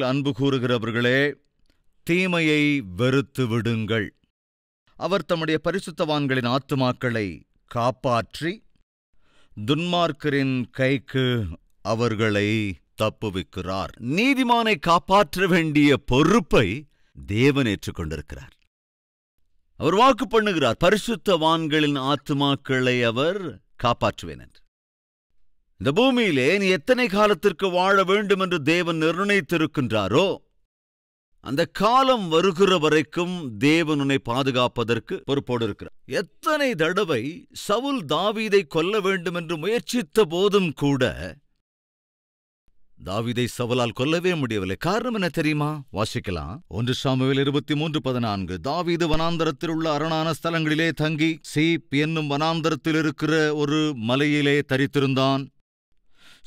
அன்பு கூறுகிறவர்களே, தீமையை வெறுத்து விடுங்கள். அவர் தம்முடைய பரிசுத்தவான்களின் ஆத்துமாக்களை காப்பாற்றி துன்மார்க்கரின் கைக்கு அவர்களை தப்புவிக்கிறார். நீதிமானை காப்பாற்ற வேண்டிய பொறுப்பை தேவன் ஏற்றுக்கொண்டிருக்கிறார். அவர் வாக்கு பண்ணுகிறார், பரிசுத்தவான்களின் ஆத்துமாக்களை அவர் காப்பாற்றுவேன் என்று. இந்த பூமியிலே நீ எத்தனை காலத்திற்கு வாழ வேண்டும் என்று தேவன் நிர்ணயித்திருக்கின்றாரோ அந்த காலம் வருகிற வரைக்கும் தேவன் உன்னை பாதுகாப்பதற்கு பொறுப்போடு இருக்கிறார். எத்தனை தடவை சவுல் தாவீதை கொல்ல வேண்டும் என்று முயற்சித்த போதும் கூட தாவீதை சவுலால் கொல்லவே முடியவில்லை. காரணம் என்ன தெரியுமா? வாசிக்கலாம். 1 சாமுவேல் 23:14. தாவீது வனாந்தரத்தில் உள்ள அரணான ஸ்தலங்களிலே தங்கி சீப் என்னும் வனாந்தரத்தில் இருக்கிற ஒரு மலையிலே தரித்திருந்தான்.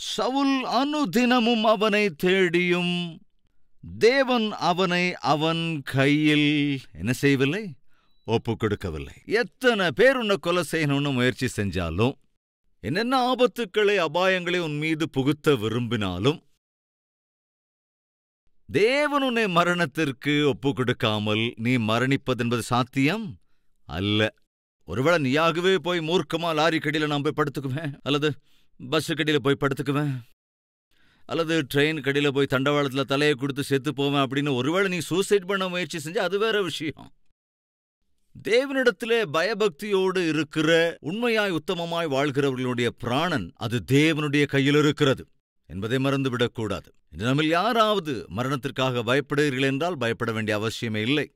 சவுல் அனுதினமும் அவனை தேடியும் தேவன் அவனை அவன் கையில் என்ன செய்யவில்லை? ஒப்புக் கொடுக்கவில்லை. எத்தனை பேர் உன்னை கொலை செய்யணும்னு முயற்சி செஞ்சாலும், என்னென்ன ஆபத்துக்களை அபாயங்களை உன் மீது புகுத்த விரும்பினாலும், தேவன் உன்னை மரணத்திற்கு ஒப்புக் கொடுக்காமல் நீ மரணிப்பதென்பது சாத்தியம் அல்ல. ஒருவேளை நீயாகவே போய் மூர்க்கமா லாரி கடியில நான் போய் படுத்துக்குவேன், அல்லது பஸ் கடியில போய் படுத்துக்குவேன், அல்லது ட்ரெயின் கடியில போய் தண்டவாளத்தில் தலையை கொடுத்து செத்து போவேன் அப்படின்னு ஒருவேளை நீ சூசைட் பண்ண முயற்சி செஞ்சா அது வேற விஷயம். தேவனிடத்திலே பயபக்தியோடு இருக்கிற உண்மையாய் உத்தமமாய் வாழ்கிறவர்களுடைய பிராணன் அது தேவனுடைய கையில் இருக்கிறது என்பதை மறந்துவிடக்கூடாது. நம்மில் யாராவது மரணத்திற்காக பயப்படுகிறீர்கள் என்றால் பயப்பட வேண்டிய அவசியமே இல்லை.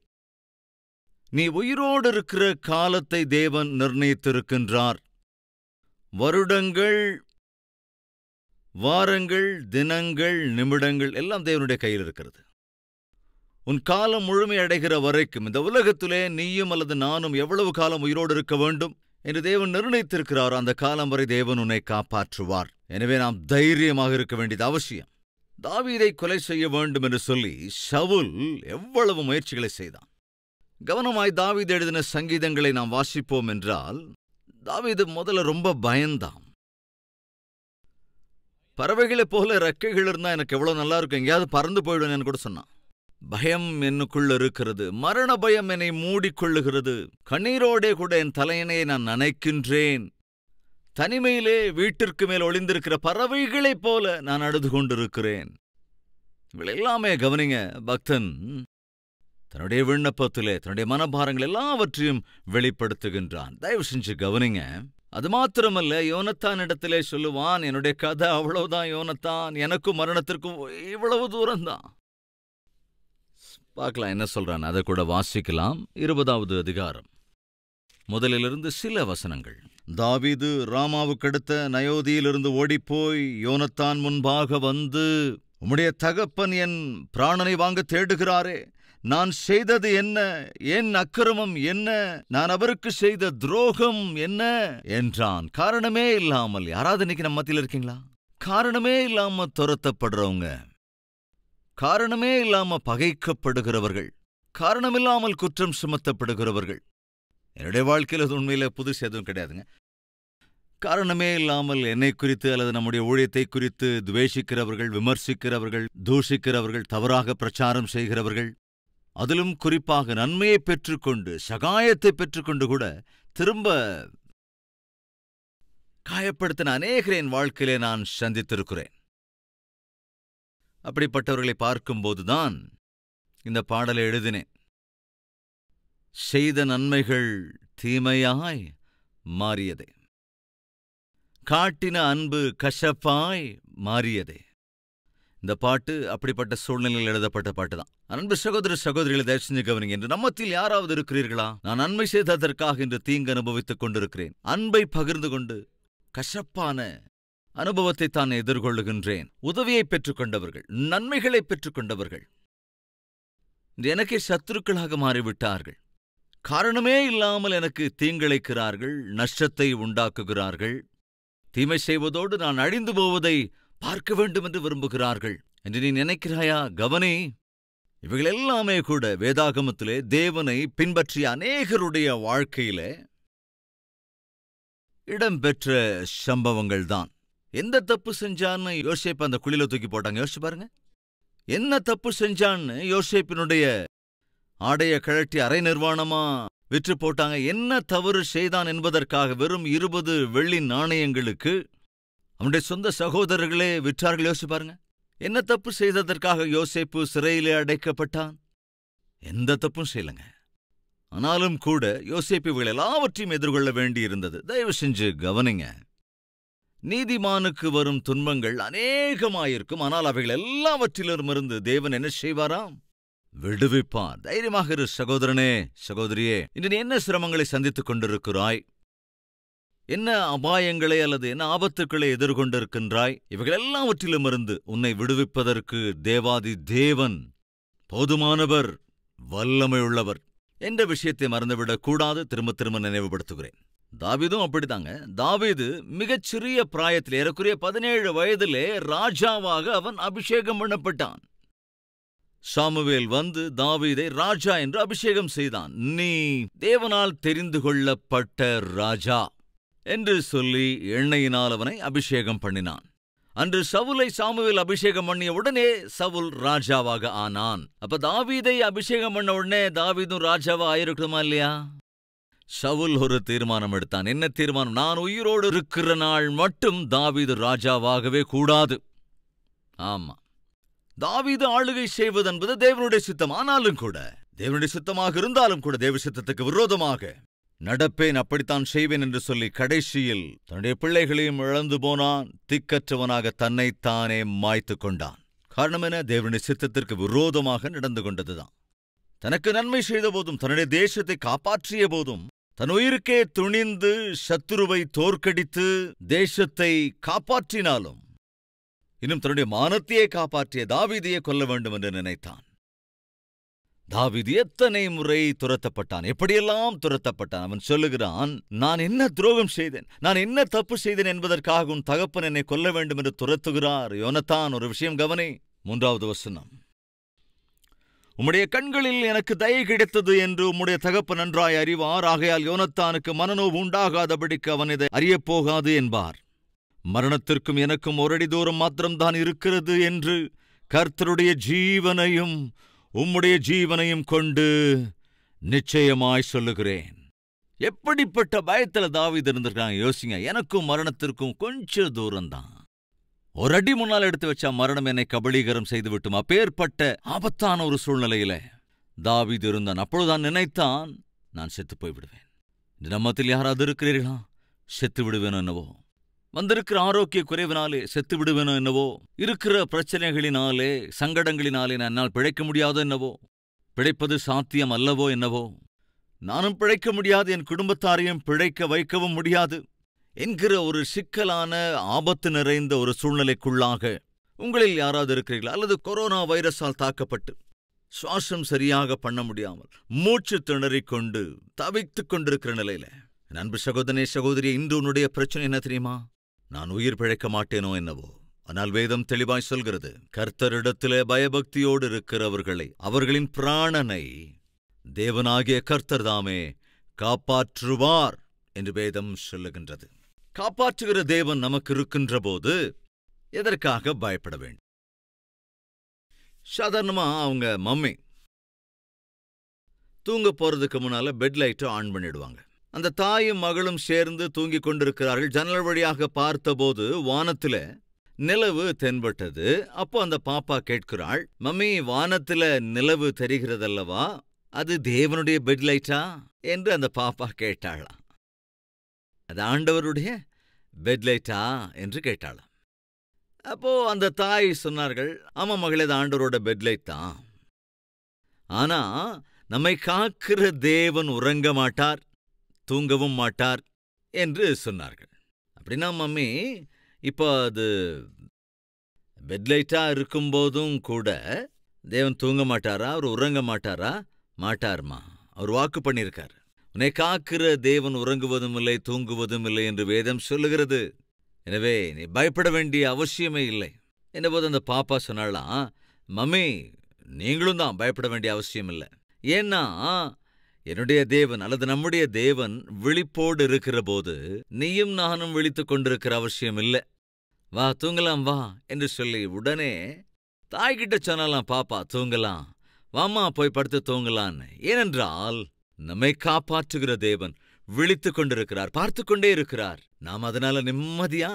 நீ உயிரோடு இருக்கிற காலத்தை தேவன் நிர்ணயித்திருக்கின்றார். வருடங்கள், வாரங்கள், தினங்கள், நிமிடங்கள் எல்லாம் தேவனுடைய கையில் இருக்கிறது. உன் காலம் முழுமையடைகிற வரைக்கும் இந்த உலகத்திலே நீயும் அல்லது நானும் எவ்வளவு காலம் உயிரோடு இருக்க வேண்டும் என்று தேவன் நிர்ணயித்திருக்கிறார். அந்த காலம் வரை தேவன் உன்னை காப்பாற்றுவார். எனவே நாம் தைரியமாக இருக்க வேண்டியது அவசியம். தாவீதை கொலை செய்ய வேண்டும் என்று சொல்லி சவுல் எவ்வளவு முயற்சிகளை செய்தான். கவனமாய் தாவீது எழுதின சங்கீதங்களை நாம் வாசிப்போம் என்றால், தாவீது முதல்ல ரொம்ப பயந்தான். பறவைகளைப் போல ரெக்கைகள் இருந்தா எனக்கு எவ்வளவு நல்லா இருக்கும், எங்கேயாவது பறந்து போயிடுவேன்னு கூட சொன்னான். பயம் என்னுக்குள்ள இருக்கிறது. மரண பயம் என்னை மூடிக்கொள்ளுகிறது. கண்ணீரோடே கூட என் தலையணையை நான் நனைக்கின்றேன். தனிமையிலே வீட்டிற்கு மேல் ஒளிந்திருக்கிற பறவைகளைப் போல நான் அழுது கொண்டிருக்கிறேன். இவளெல்லாமே கவனிங்க. பக்தன் தன்னுடைய விண்ணப்பத்திலே தன்னுடைய மனபாரங்கள் எல்லாவற்றையும் வெளிப்படுத்துகின்றான். தயவு செஞ்சு கவனிங்க. அது மாத்திரமல்ல, யோனத்தான் இடத்திலே சொல்லுவான், என்னுடைய கதை அவ்வளவுதான் யோனத்தான், எனக்கும் மரணத்திற்கும் இவ்வளவு தூரம்தான். பார்க்கலாம் என்ன சொல்றான். அதை கூட வாசிக்கலாம். 20வது அதிகாரம் முதலிலிருந்து சில வசனங்கள். தாவீது ராமாவுக்கடுத்த நயோதியிலிருந்து ஓடிப்போய் யோனத்தான் முன்பாக வந்து, உம்முடைய தகப்பன் என் பிராணனை வாங்க தேடுகிறாரே, நான் செய்தது என்ன? என் அக்கிரமம் என்ன? நான் அவருக்கு செய்த துரோகம் என்ன என்றான். காரணமே இல்லாமல், யாராவது இன்னைக்கு நம்ம மத்தியில் இருக்கீங்களா? காரணமே இல்லாம துரத்தப்படுறவங்க, காரணமே இல்லாம பகைக்கப்படுகிறவர்கள், காரணமில்லாமல் குற்றம் சுமத்தப்படுகிறவர்கள். என்னுடைய வாழ்க்கையில் அது உண்மையில புதுசு எதுவும் கிடையாதுங்க. காரணமே இல்லாமல் என்னை குறித்து அல்லது நம்முடைய ஊழியத்தை குறித்து துவேஷிக்கிறவர்கள், விமர்சிக்கிறவர்கள், தூஷிக்கிறவர்கள், தவறாக பிரச்சாரம் செய்கிறவர்கள், அதிலும் குறிப்பாக நன்மையை பெற்றுக்கொண்டு சகாயத்தை பெற்றுக்கொண்டு கூட திரும்ப காயப்படுத்தின அநேகரை என் வாழ்க்கையிலே நான் சந்தித்திருக்கிறேன். அப்படிப்பட்டவர்களை பார்க்கும்போதுதான் இந்த பாடலை எழுதினேன். செய்த நன்மைகள் தீமையாய் மாறியதே, காட்டின அன்பு கசப்பாய் மாறியதே. இந்த பாட்டு அப்படிப்பட்ட சூழ்நிலையில் எழுதப்பட்ட பாட்டு தான். அன்பு சகோதர சகோதரிகளை தயவு செஞ்சு கவனிங்க. என்று நம்மத்தில் யாராவது இருக்கிறீர்களா? நான் நன்மை செய்ததற்காக இன்று தீங்கு அனுபவித்துக் கொண்டிருக்கிறேன். அன்பை பகிர்ந்து கொண்டு கசப்பான அனுபவத்தை தான் எதிர்கொள்ளுகின்றேன். உதவியை பெற்றுக்கொண்டவர்கள், நன்மைகளை பெற்றுக்கொண்டவர்கள் எனக்கே சத்துருக்களாக மாறிவிட்டார்கள். காரணமே இல்லாமல் எனக்கு தீங்கிழைக்கிறார்கள், நஷ்டத்தை உண்டாக்குகிறார்கள். தீமை செய்வதோடு நான் அழிந்து போவதை பார்க்க வேண்டும் என்று விரும்புகிறார்கள் என்று நீ நினைக்கிறாயா? கவனி, இவைகளெல்லாமே கூட வேதாகமத்திலே தேவனை பின்பற்றிய அநேகருடைய வாழ்க்கையிலே இடம்பெற்ற சம்பவங்கள் தான். எந்த தப்பு செஞ்சான்னு யோசிப்ப அந்த குழியில தூக்கி போட்டாங்க. யோசிச்சு பாருங்க. என்ன தப்பு செஞ்சான்னு யோசேப்பினுடைய ஆடைய கழட்டி அரை நிர்வாணமா விற்று போட்டாங்க. என்ன தவறு செய்தான் என்பதற்காக வெறும் 20 வெள்ளி நாணயங்களுக்கு அவனுடைய சொந்த சகோதரர்களே விற்றார்கள். யோசிப்பாருங்க, என்ன தப்பு செய்ததற்காக யோசேப்பு சிறையிலே அடைக்கப்பட்டான்? எந்த தப்பும் செய்யலங்க. ஆனாலும் கூட யோசேப்பு இவர்கள் எல்லாவற்றையும் எதிர்கொள்ள வேண்டியிருந்தது. தயவு செஞ்சு கவனிங்க. நீதிமானுக்கு வரும் துன்பங்கள் அநேகமாயிருக்கும், ஆனால் அவைகள் எல்லாவற்றிலிருமிருந்து தேவன் என்ன செய்வாராம்? விடுவிப்பார். தைரியமாக இரு சகோதரனே, சகோதரியே. இன்று நீ என்ன சிரமங்களை சந்தித்துக் கொண்டிருக்கிறாய்? என்ன அபாயங்களை அல்லது என்ன ஆபத்துக்களை எதிர்கொண்டிருக்கின்றாய்? இவைகள் எல்லாவற்றிலுமிருந்து உன்னை விடுவிப்பதற்கு தேவாதி தேவன் போதுமானவர், வல்லமையுள்ளவர் என்ற விஷயத்தை மறந்துவிடக் கூடாது. திரும்ப திரும்ப நினைவுபடுத்துகிறேன். தாவீதும் அப்படித்தாங்க. தாவீது மிகச்சிறிய பிராயத்தில், ஏறக்குறைய 17 வயதிலே ராஜாவாக அவன் அபிஷேகம் பண்ணப்பட்டான். சாமுவேல் வந்து தாவீதை ராஜா என்று அபிஷேகம் செய்தான். நீ தேவனால் தெரிந்து கொள்ளப்பட்ட ராஜா என்று சொல்லி எண்ணெயினால் அவனை அபிஷேகம் பண்ணினான். அன்று சவுலை சாமுவேல் அபிஷேகம் பண்ணிய உடனே சவுல் ராஜாவாக ஆனான். அப்ப தாவீதை அபிஷேகம் பண்ண உடனே தாவீதும் ராஜாவா ஆயிருக்கணுமா இல்லையா? சவுல் ஒரு தீர்மானம் எடுத்தான். என்ன தீர்மானம்? நான் உயிரோடு இருக்கிற நாள் மட்டும் தாவீது ராஜாவாகவே கூடாது. ஆமா, தாவீது ஆளுகை செய்வதென்பது தேவனுடைய சித்தம். ஆனாலும் கூட, தேவனுடைய சித்தமாக இருந்தாலும் கூட தேவ சித்தத்துக்கு விரோதமாக நடப்பேன், அப்படித்தான் செய்வேன் என்று சொல்லி கடைசியில் தன்னுடைய பிள்ளைகளையும் இழந்து போனான். திக்கற்றவனாக தன்னைத்தானே மாய்த்து கொண்டான். காரணம் என்ன? தேவனுடைய சித்தத்திற்கு விரோதமாக நடந்து கொண்டதுதான். தனக்கு நன்மை செய்த போதும், தன்னுடைய தேசத்தை காப்பாற்றிய போதும், தன் உயிருக்கே துணிந்து சத்துருவை தோற்கடித்து தேசத்தை காப்பாற்றினாலும் இன்னும் தன்னுடைய மானத்தையே காப்பாற்றிய தாவீதையே கொல்ல வேண்டும் என்று நினைத்தான். தாவீது எத்தனை முறை துரத்தப்பட்டான், எப்படியெல்லாம் துரத்தப்பட்டான். அவன் சொல்லுகிறான், நான் என்ன துரோகம் செய்தேன், நான் என்ன தப்பு செய்தேன் என்பதற்காக உன் தகப்பன் என்னை கொல்ல வேண்டும் என்று துரத்துகிறார். யோனத்தான், ஒரு விஷயம் கவனி. 3வது வசனம். உம்முடைய கண்களில் எனக்கு தயை கிடைத்தது என்று உம்முடைய தகப்பன் நன்றாய் அறிவார். ஆகையால் யோனத்தானுக்கு மனநோவு உண்டாகாதபடிக்கு அவன் இதை அறியப்போகாது என்பார். மரணத்திற்கும் எனக்கும் 1 அடி தூரம் மாத்திரம்தான் இருக்கிறது என்று கர்த்தருடைய ஜீவனையும் உம்முடைய ஜீவனையும் கொண்டு நிச்சயமாய் சொல்லுகிறேன். எப்படிப்பட்ட பயத்துல தாவீது இருந்திருக்காங்க யோசிங்க. எனக்கும் மரணத்திற்கும் கொஞ்சம் தூரம்தான். 1 அடி முன்னால் எடுத்து வச்சா மரணம் என்னை கபளீகரம் செய்துவிட்டும். அப்பேற்பட்ட ஆபத்தான ஒரு சூழ்நிலையில தாவீது இருந்தான். அப்பொழுதுதான் நினைத்தான், நான் செத்து போய்விடுவேன். இந்த நம்மத்தில் யாராவது இருக்கிறீர்களா? செத்து விடுவேனோ என்னவோ, வந்திருக்கிற ஆரோக்கிய குறைவினாலே செத்து விடுவேனோ என்னவோ, இருக்கிற பிரச்சனைகளினாலே சங்கடங்களினாலே என்னால் பிழைக்க முடியாதோ என்னவோ, பிழைப்பது சாத்தியம் அல்லவோ என்னவோ, நானும் பிழைக்க முடியாது, என் குடும்பத்தாரையும் பிழைக்க வைக்கவும் முடியாது என்கிற ஒரு சிக்கலான ஆபத்து நிறைந்த ஒரு சூழ்நிலைக்குள்ளாக உங்களில் யாராவது இருக்கிறீர்களா? அல்லது கொரோனா வைரஸால் தாக்கப்பட்டு சுவாசம் சரியாக பண்ண முடியாமல் மூச்சு திணறிக்கொண்டு தவித்துக் கொண்டிருக்கிற நிலையில, அன்பு சகோதரனே, சகோதரியே, இன்று உன்னுடைய பிரச்சனை என்ன தெரியுமா? நான் உயிர் பிழைக்க மாட்டேனோ என்னவோ. ஆனால் வேதம் தெளிவாய் சொல்கிறது, கர்த்தரிடத்திலே பயபக்தியோடு இருக்கிறவர்களை, அவர்களின் பிராணனை தேவனாகிய கர்த்தர் தாமே காப்பாற்றுவார் என்று வேதம் சொல்லுகின்றது. காப்பாற்றுகிற தேவன் நமக்கு இருக்கின்ற போது எதற்காக பயப்பட வேண்டும்? சாதாரணமா அவங்க மம்மி தூங்க போறதுக்கு முன்னால பெட் லைட்டை ஆன் பண்ணிடுவாங்க. அந்த தாயும் மகளும் சேர்ந்து தூங்கிக் கொண்டிருக்கிறார்கள். ஜன்னல் வழியாக பார்த்தபோது வானத்துல நிலவு தென்பட்டது. அப்போ அந்த பாப்பா கேட்கிறாள், மம்மி, வானத்துல நிலவு தெரிகிறதல்லவா, அது தேவனுடைய பெட் லைட்டா என்று அந்த பாப்பா கேட்டாளாம். அது ஆண்டவருடைய பெட் லைட்டா என்று கேட்டாளாம். அப்போ அந்த தாய் சொன்னார்கள், ஆமா மகளே, அது ஆண்டவரோட பெட் லைட் தான். ஆனா நம்மை காக்கிற தேவன் உறங்க மாட்டார், தூங்கவும் மாட்டார் என்று சொன்னார்கள். அப்படின்னா மம்மி, இப்போ அது பெட்லைட்டா இருக்கும்போதும் கூட தேவன் தூங்க மாட்டாரா, அவர் உறங்க மாட்டாரா? மாட்டார்மா. அவர் வாக்கு பண்ணியிருக்கார், உன்னை காக்கிற தேவன் உறங்குவதும் இல்லை தூங்குவதும் இல்லை என்று வேதம் சொல்லுகிறது. எனவே நீ பயப்பட வேண்டிய அவசியமே இல்லை என்னபோது அந்த பாப்பா சொன்னாலாம், மம்மி, நீங்களும் தான் பயப்பட வேண்டிய அவசியம் இல்லை. ஏன்னா என்னுடைய தேவன் அல்லது நம்முடைய தேவன் விழிப்போடு இருக்கிற போது நீயும் நானும் விழித்துக் கொண்டிருக்கிற அவசியம் இல்லை. வா, தூங்கலாம் வா என்று சொல்லி உடனே தாய்கிட்ட சொன்னலாம், பாப்பா தூங்கலாம், வாமா போய் படுத்து தூங்கலான்னு. ஏனென்றால் நம்மை காப்பாற்றுகிற தேவன் விழித்துக் கொண்டிருக்கிறார், பார்த்து கொண்டே இருக்கிறார். நாம் அதனால நிம்மதியா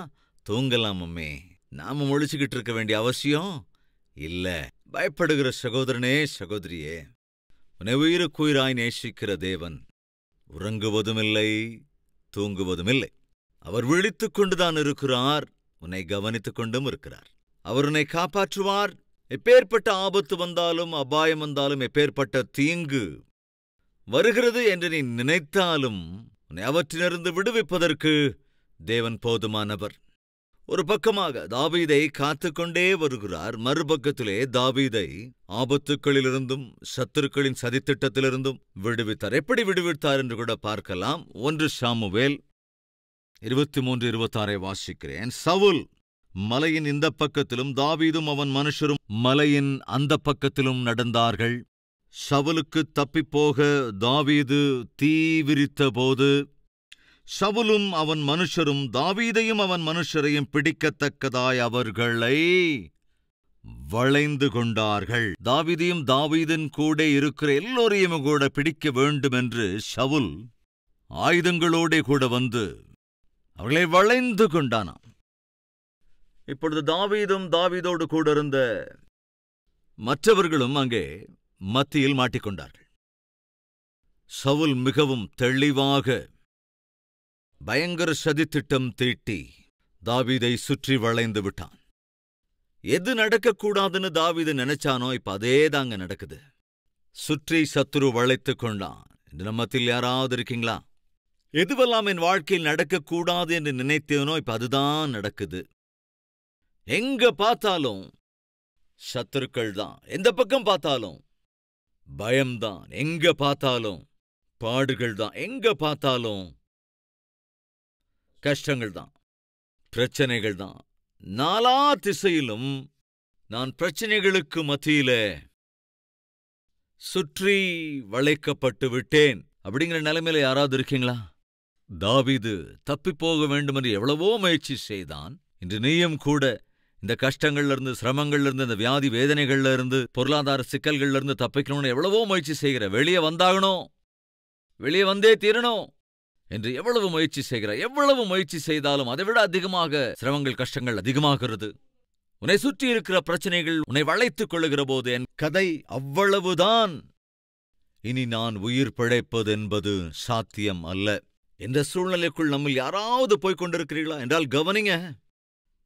தூங்கலாம். அம்மே, நாம முழிச்சுக்கிட்டு இருக்க வேண்டிய அவசியம் இல்ல. பயப்படுகிற சகோதரனே, சகோதரியே, உன்னை உயிருக்குயிராய் நேசிக்கிற தேவன் உறங்குவதுமில்லை, தூங்குவதுமில்லை. அவர் விழித்துக் கொண்டுதான் இருக்கிறார், உன்னை கவனித்துக் கொண்டும் இருக்கிறார். அவர் உன்னை காப்பாற்றுவார். எப்பேற்பட்ட ஆபத்து வந்தாலும், அபாயம் வந்தாலும், எப்பேற்பட்ட தீங்கு வருகிறது என்று நீ நினைத்தாலும் உன்னை அவற்றிலிருந்து விடுவிப்பதற்கு தேவன் போதுமானவர். ஒரு பக்கமாக தாவீதை காத்துக்கொண்டே வருகிறார், மறுபக்கத்திலே தாவீதை ஆபத்துக்களிலிருந்தும் சத்துருக்களின் சதித்திட்டத்திலிருந்தும் விடுவித்தார். எப்படி விடுவித்தார் என்று கூட பார்க்கலாம். 1 சாமுவேல் 23:26 வாசிக்கிறேன். சவுல் மலையின் இந்த பக்கத்திலும் தாவீதும் அவன் மனுஷரும் மலையின் அந்த பக்கத்திலும் நடந்தார்கள். சவுலுக்கு தப்பிப்போக தாவீது தீ விரித்தபோது சவுலும் அவன் மனுஷரும் தாவீதையும் அவன் மனுஷரையும் பிடிக்கத்தக்கதாய் அவர்களை வளைந்து கொண்டார்கள். தாவீதையும் தாவீதின் கூட இருக்கிற எல்லோரையும் கூட பிடிக்க வேண்டும் என்று சவுல் ஆயுதங்களோட கூட வந்து அவர்களை வளைந்து கொண்டானாம். இப்பொழுது தாவீதும் தாவீதோடு கூட இருந்த மற்றவர்களும் அங்கே மத்தியில் மாட்டிக்கொண்டார்கள். சவுல் மிகவும் தெளிவாக பயங்கர சதித்திட்டம் தீட்டி தாவீதை சுற்றி வளைந்து விட்டான். எது நடக்கக்கூடாதுன்னு தாவீது நினைச்சானோ இப்ப அதே தாங்க நடக்குது. சுற்றி சத்துரு வளைத்துக் கொண்டான். இந்த மத்தியில் யாராவது இருக்கீங்களா? எதுவெல்லாம் என் வாழ்க்கையில் நடக்கக்கூடாது என்று நினைத்தேனோ இப்ப அதுதான் நடக்குது. எங்க பார்த்தாலும் சத்துருக்கள் தான், எந்த பக்கம் பார்த்தாலும் பயம்தான், எங்க பார்த்தாலும் பாடுகள் தான், எங்க பார்த்தாலும் கஷ்டங்கள் தான், பிரச்சனைகள் தான். நாலா திசையிலும் நான் பிரச்சனைகளுக்கு மத்தியில சுற்றி வளைக்கப்பட்டு விட்டேன் அப்படிங்கிற நிலைமையில யாராவது இருக்கீங்களா? தாவீது தப்பிப்போக வேண்டும் என்று எவ்வளவோ முயற்சி செய்தான். இன்று நீயும் கூட இந்த கஷ்டங்கள்ல இருந்து, சிரமங்கள்ல இருந்து, இந்த வியாதி வேதனைகள்ல இருந்து, பொருளாதார சிக்கல்கள்ல இருந்து தப்பிக்கணும்னு எவ்வளவோ முயற்சி செய்கிற. வெளியே வந்தாகணும், வெளியே வந்தே தீரணும் என்று எவ்வளவு முயற்சி செய்கிறார். எவ்வளவு முயற்சி செய்தாலும் அதைவிட அதிகமாக சிரமங்கள், கஷ்டங்கள் அதிகமாகிறது. உன்னை சுற்றி இருக்கிற பிரச்சனைகள் உன்னை வளைத்துக் கொள்ளுகிற போது என் கதை அவ்வளவுதான். இனி நான் உயிர் பிழைப்பது என்பது சாத்தியம் அல்ல. என்ற சூழ்நிலைக்குள் நம்மில் யாராவது போய்க் கொண்டிருக்கிறீர்களா என்றால் கவனிங்க.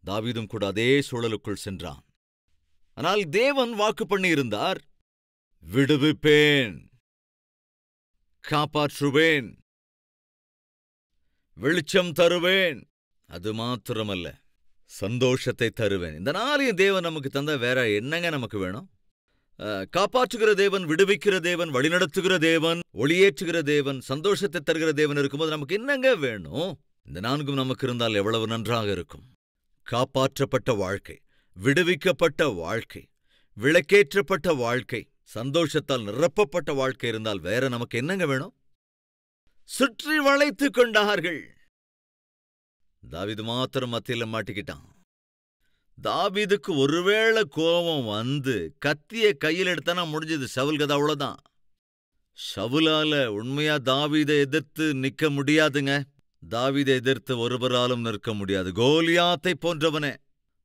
தாவீதும் கூட அதே சூழலுக்குள் சென்றான். ஆனால் தேவன் வாக்கு பண்ணியிருந்தார், விடுவிப்பேன், காப்பாற்றுவேன், வெளிச்சம் தருவேன். அது மாத்திரமல்ல, சந்தோஷத்தை தருவேன். இந்த நாளையும் தேவன் நமக்கு தந்த வேற என்னங்க நமக்கு வேணும்? காப்பாற்றுகிற தேவன், விடுவிக்கிற தேவன், வழிநடத்துகிற தேவன், ஒளியேற்றுகிற தேவன், சந்தோஷத்தை தருகிற தேவன் இருக்கும்போது நமக்கு என்னங்க வேணும்? இந்த 4ம் நமக்கு இருந்தால் எவ்வளவு நன்றாக இருக்கும். காப்பாற்றப்பட்ட வாழ்க்கை, விடுவிக்கப்பட்ட வாழ்க்கை, விளக்கேற்றப்பட்ட வாழ்க்கை, சந்தோஷத்தால் நிரப்பப்பட்ட வாழ்க்கை இருந்தால் வேற நமக்கு என்னங்க வேணும்? சுற்றி வளைத்துக் கொண்டார்கள். தாவீது மாத்திரம் மத்தியில மாட்டிக்கிட்டான். தாவீதுக்கு ஒருவேளை கோபம் வந்து கத்திய கையில் எடுத்தானா முடிஞ்சது. சவுல் கதை அவ்வளவுதான். சவுலால உண்மையா தாவீதை எதிர்த்து நிக்க முடியாதுங்க. தாவீதை எதிர்த்து ஒருவராலும் நிற்க முடியாது. கோலியாத்தை போன்றவனே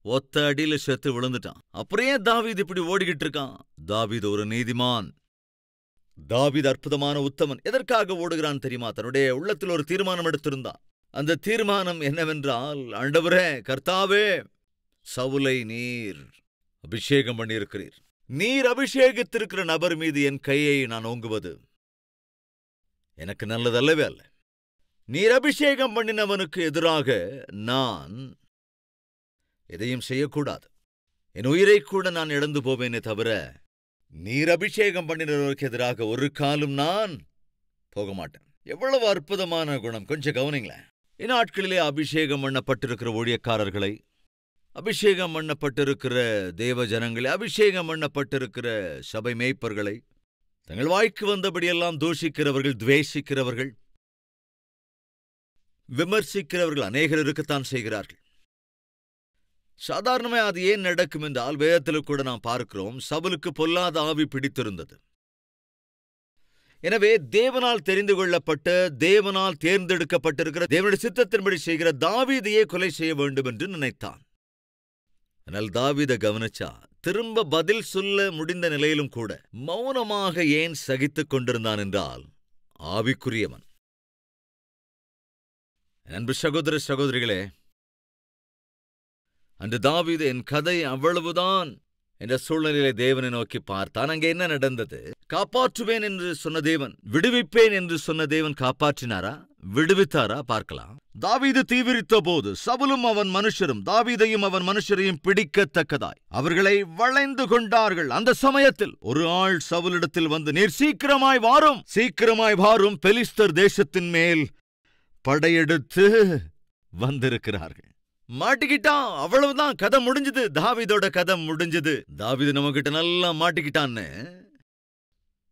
ஒத்த அடியில செத்து விழுந்துட்டான். அப்புறம் ஏன் தாவீது இப்படி ஓடிக்கிட்டு இருக்கான்? தாவீது ஒரு நீதிமான், தாவீது அற்புதமான உத்தமன். எதற்காக ஓடுகிறான் தெரியுமா? தன்னுடைய உள்ளத்தில் ஒரு தீர்மானம் எடுத்திருந்தான். அந்த தீர்மானம் என்னவென்றால், ஆண்டவரே, கர்த்தாவே, சவுலை நீர் அபிஷேகம் பண்ணியிருக்கிறீர். நீர் அபிஷேகித்திருக்கிற நபர் மீது என் கையை நான் ஓங்குவது எனக்கு நல்லதல்லவே அல்ல. நீர் அபிஷேகம் பண்ணினவனுக்கு எதிராக நான் எதையும் செய்யக்கூடாது. என் உயிரை கூட நான் இழந்து போவேனே தவிர நீர் அபிஷேகம் பண்ணினவனுக்கு எதிராக ஒரு காலும் நான் போக மாட்டேன். எவ்வளவு அற்புதமான குணம்! கொஞ்சம் கவனிங்களேன். இந்நாட்களிலே அபிஷேகம் பண்ணப்பட்டிருக்கிற ஊழியக்காரர்களை, அபிஷேகம் பண்ணப்பட்டிருக்கிற தேவ ஜனங்களை, அபிஷேகம் பண்ணப்பட்டிருக்கிற சபை மேய்ப்பர்களை தங்கள் வாய்க்கு வந்தபடியெல்லாம் தூஷிக்கிறவர்கள், துவேஷிக்கிறவர்கள், விமர்சிக்கிறவர்கள் அநேகர் இருக்கத்தான் செய்கிறார்கள். சாதாரணமே அது ஏன் நடக்கும் என்றால் வேதத்தில் கூட நாம் பார்க்கிறோம், சவுலுக்கு பொல்லாத ஆவி பிடித்திருந்தது. எனவே தேவனால் தெரிந்து கொள்ளப்பட்ட, தேவனால் தேர்ந்தெடுக்கப்பட்டிருக்கிற, தேவனுடைய சித்தத்தின்படி செய்கிற தாவீதையே கொலை செய்ய வேண்டும் என்று நினைத்தான். ஆனால் தாவீதை கவனிச்சா, திரும்ப பதில் சொல்ல முடிந்த நிலையிலும் கூட மௌனமாக ஏன் சகித்துக் கொண்டிருந்தான் என்றால், ஆவிக்குரியவன். அன்பு சகோதர சகோதரிகளே, அன்று தாவீது என் கதை அவ்வளவுதான் என்ற சூழ்நிலையை தேவனை நோக்கி பார்த்தான். அங்கே என்ன நடந்தது? காப்பாற்றுவேன் என்று சொன்ன தேவன், விடுவிப்பேன் என்று சொன்ன தேவன் காப்பாற்றினாரா? விடுவித்தாரா? பார்க்கலாம். தாவீது தீவிரித்த போது சவுலும் அவன் மனுஷரும் தாவீதையும் அவன் மனுஷரையும் பிடிக்கத்தக்கதாய் அவர்களை வளைந்து கொண்டார்கள். அந்த சமயத்தில் ஒரு ஆள் சவுலிடத்தில் வந்து, நீர் சீக்கிரமாய் வாரும், பெலிஸ்தர் தேசத்தின் மேல் படையெடுத்து வந்திருக்கிறார்கள். மாட்டிக்கிட்டான், அவ்வளவுதான், கதை முடிஞ்சது. தாவீதோட கதை முடிஞ்சது. தாவீது நம்மகிட்ட நல்லா மாட்டிக்கிட்டான்னு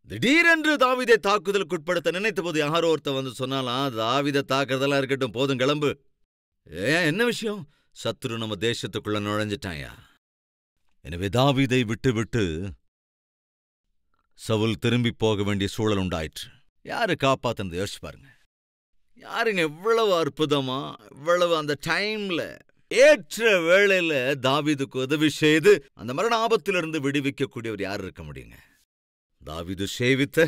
திடீரென்று தாவீதை தாக்குதலுக்குட்படுத்த நினைத்த போது யாரோ ஒருத்த வந்து சொன்னாலாம், தாவீதை தாக்குறதெல்லாம் இருக்கட்டும், போதும் கிளம்பு. என்ன விஷயம்? சத்துரு நம்ம தேசத்துக்குள்ள நுழைஞ்சிட்டாயா. எனவே தாவீதை விட்டு சவுல் திரும்பி போக வேண்டிய சூழல் உண்டாயிற்று. யாரு காப்பாத்தினது? யோசிச்சு பாருங்க. யாருங்க எவ்வளவு அற்புதமா, இவ்வளவு அந்த டைம்ல ஏற்ற வேளையில தாவீதுக்கு உதவி செய்து அந்த மரண ஆபத்திலிருந்து விடுவிக்கக்கூடியவர் யார் இருக்க முடியுங்க? தாவீது சேவித்த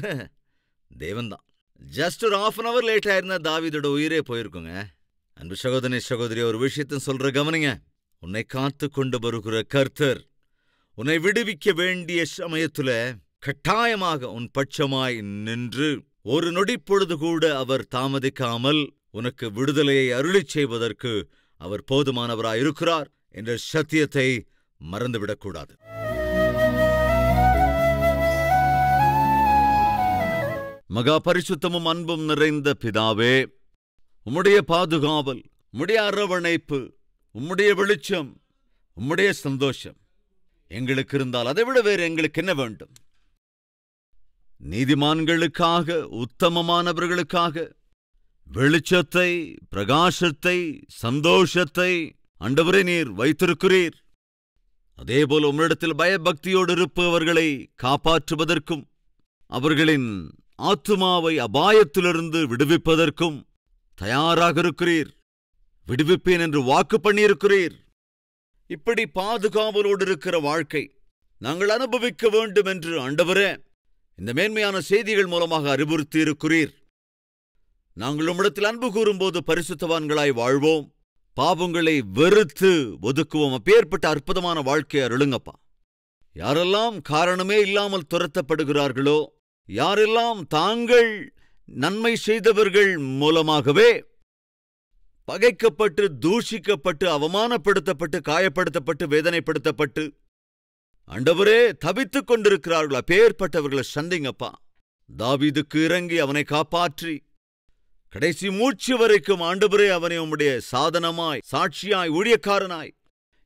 தேவன்தான். ஜஸ்ட் ஒரு 1/2 hour லேட் ஆயிருந்தா தாவீதோட உயிரே போயிருக்குங்க. அன்பு சகோதரி சகோதரி, ஒரு விஷயத்தை சொல்ற கவனிங்க. உன்னை காத்து கொண்டு வருகிற கர்த்தர் உன்னை விடுவிக்க வேண்டிய சமயத்துல கட்டாயமாக உன் பட்சமாய் நின்று ஒரு நொடிப்பொழுது கூட அவர் தாமதிக்காமல் உனக்கு விடுதலையை அருளிச் செய்வதற்கு அவர் போதுமானவராயிருக்கிறார் என்ற சத்தியத்தை மறந்துவிடக்கூடாது. மகா பரிசுத்தமும் அன்பும் நிறைந்த பிதாவே, உம்முடைய பாதுகாவல், உம்முடைய அரவணைப்பு, உம்முடைய வெளிச்சம், உம்முடைய சந்தோஷம் எங்களுக்கு இருந்தால் அதைவிட வேறு எங்களுக்கு என்ன வேண்டும்? நீதிமான்களுக்காக, உத்தமமானவர்களுக்காக வெளிச்சத்தை, பிரகாசத்தை, சந்தோஷத்தை ஆண்டவரே நீர் வைத்திருக்கிறீர். அதேபோல உம்மிடத்தில் பயபக்தியோடு இருப்பவர்களை காப்பாற்றுவதற்கும் அவர்களின் ஆத்துமாவை அபாயத்திலிருந்து விடுவிப்பதற்கும் தயாராக இருக்கிறீர். விடுவிப்பேன் என்று வாக்கு பண்ணியிருக்கிறீர். இப்படி பாதுகாவலோடு இருக்கிற வாழ்க்கை நாங்கள் அனுபவிக்க வேண்டும் என்று ஆண்டவரே இந்த மேன்மையான செய்திகள் மூலமாக அறிவுறுத்தி இருக்கிறீர். நாங்கள் உம்மிடத்தில் அன்பு கூறும்போது பரிசுத்தவான்களாய் வாழ்வோம், பாவங்களை வெறுத்து ஒதுக்குவோம். அப்பேற்பட்ட அற்புதமான வாழ்க்கையை அருளுங்கப்பா. யாரெல்லாம் காரணமே இல்லாமல் துரத்தப்படுகிறார்களோ, யாரெல்லாம் தாங்கள் நன்மை செய்தவர்கள் மூலமாகவே பகைக்கப்பட்டு, தூஷிக்கப்பட்டு, அவமானப்படுத்தப்பட்டு, காயப்படுத்தப்பட்டு, வேதனைப்படுத்தப்பட்டு ஆண்டவரே தவித்துக் கொண்டிருக்கிறார்கள், அப்பேற்பட்டவர்களை சந்திங்கப்பா. தாவீதுக்கு இறங்கி அவனை காப்பாற்றி கடைசி மூச்சு வரைக்கும் ஆண்டவரே அவனை உம்முடைய சாதனமாய், சாட்சியாய், ஊழியக்காரனாய்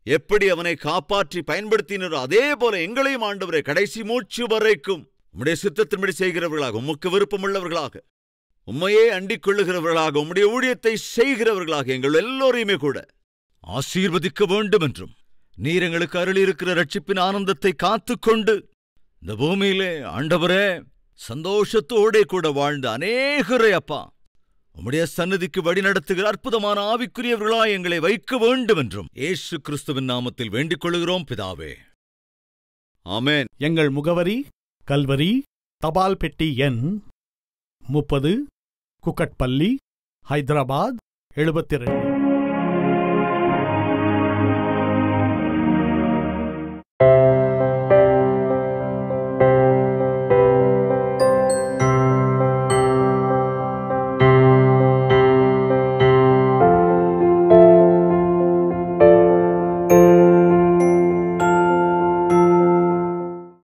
எப்படி அவனை காப்பாற்றி பயன்படுத்தினரோ அதே போல எங்களையும் ஆண்டவரே கடைசி மூச்சு வரைக்கும் உம்முடைய சித்தத்தின்படி செய்கிறவர்களாக, உமக்கு விருப்பமுள்ளவர்களாக, உம்மையே அண்டிக் கொள்ளுகிறவர்களாக, உம்முடைய ஊழியத்தை செய்கிறவர்களாக எங்கள் எல்லோரையுமே கூட ஆசீர்வதிக்க வேண்டும் என்றும் நீர் எங்களுக்கு அருளியிருக்கிற ரட்சிப்பின் ஆனந்தத்தை காத்துக்கொண்டு இந்த பூமியிலே ஆண்டவரே சந்தோஷத்தோடே கூட வாழ்ந்த அநேகரை அப்பா உம்முடைய சந்நிதிக்கு வழி நடத்துகிற அற்புதமான ஆவிக்குரியவர்களாய் எங்களை வைக்க வேண்டும் என்றும் இயேசு கிறிஸ்துவின் நாமத்தில் வேண்டிக் கொள்கிறோம் பிதாவே. ஆமென். எங்கள் முகவரி: கல்வரி, தபால் பெட்டி எண் 30, குக்கட்பள்ளி, ஹைதராபாத் 72.